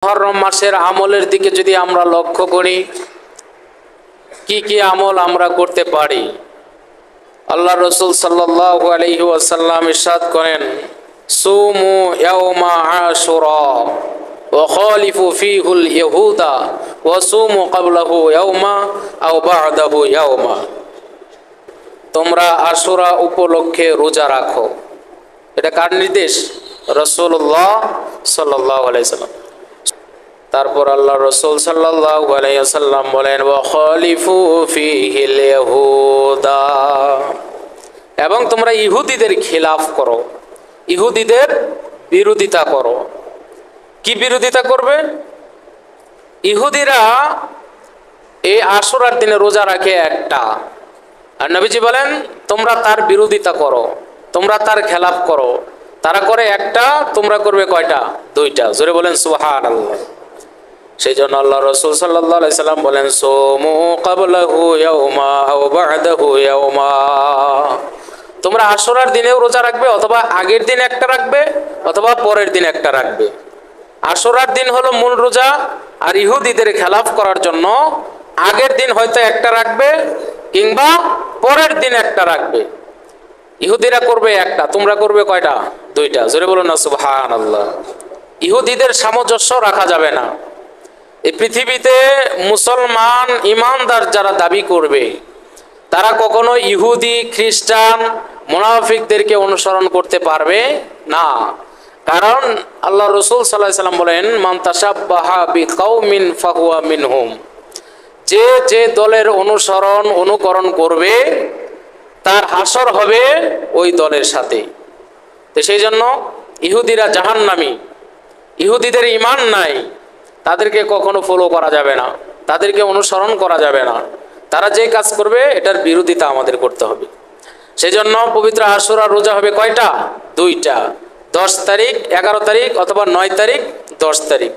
মুহররম মাসের আমলের দিকে যদি আমরা লক্ষ্য করি, কি কি আমল আমরা করতে পারি। আল্লাহ রাসূল সাল্লাল্লাহু আলাইহি ওয়াসাল্লাম ইরশাদ করেন, সুমু ইয়াউমা আশুরা ওয়া খালিফু ফীহুল ইয়াহুদা ওয়া সুমু ক্বাবলাহু ইয়াউমা আও বা'দাহু ইয়াউমা। তোমরা আশুরা উপলক্ষে রোজা রাখো। এটা কার নির্দেশ? রাসূলুল্লাহ সাল্লাল্লাহু আলাইহি ওয়াসাল্লাম। তারপর আল্লাহ রাসূল সাল্লাল্লাহু আলাইহি ওয়াসাল্লাম বলেন, ওয়া খালিফু ফীহিল ইয়াহুদা, এবং তোমরা ইহুদিদের খিলাফ করো, ইহুদিদের বিরোধিতা করো। কি বিরোধিতা করবে? ইহুদিরা এই আশুরার দিনে রোজা রাখে একটা, আর নবীজি বলেন তোমরা তার বিরোধিতা করো, তোমরা তার খেলাফ করো। তারা করে একটা, তোমরা করবে কয়টা? দুইটা। জোরে বলেন সুবহানাল্লাহ। সেই জন্য আল্লাহ রাসূল সাল্লাল্লাহু আলাইহি সাল্লাম বলেন, সুমু ক্বাবলাহু ইয়াউমা আও বা'দাহু ইয়াউমা। তোমরা আশুরার দিনেও রোজা রাখবে, অথবা আগের দিন একটা রাখবে, অথবা পরের দিন একটা রাখবে। আশুরার দিন হলো মূল রোজা, আর ইহুদিদের খেলাফ করার জন্য আগের দিন হয়তো একটা রাখবে, কিংবা পরের দিন একটা রাখবে। ইহুদিরা করবে একটা, তোমরা করবে কয়টা? দুইটা। জোরে বলুন না সুবহানাল্লাহ। ইহুদিদের সামঞ্জস্য রাখা যাবে না। এই পৃথিবীতে মুসলমান ইমানদার যারা দাবি করবে, তারা কখনো ইহুদি, খ্রিস্টান, মুনাফিকদেরকে অনুসরণ করতে পারবে না। কারণ আল্লাহ রাসূল সাল্লাল্লাহু আলাইহি ওয়াসাল্লাম বলেন, মান তাশাব্বাহা বিকাউমিন ফাহুয়া মিনহুম। যে যে দলের অনুকরণ করবে, তার হাসর হবে ওই দলের সাথে। তো সেই জন্য ইহুদিরা জাহান্নামী, ইহুদিদের ঈমান নাই, তাদেরকে কখনো ফলো করা যাবে না, তাদেরকে অনুসরণ করা যাবে না। তারা যে কাজ করবে এটার বিরোধিতা আমাদের করতে হবে। সেই জন্য পবিত্র আশুরা রোজা হবে কয়টা? দুইটা। 10 তারিখ, 11 তারিখ, অথবা 9 তারিখ, 10 তারিখ।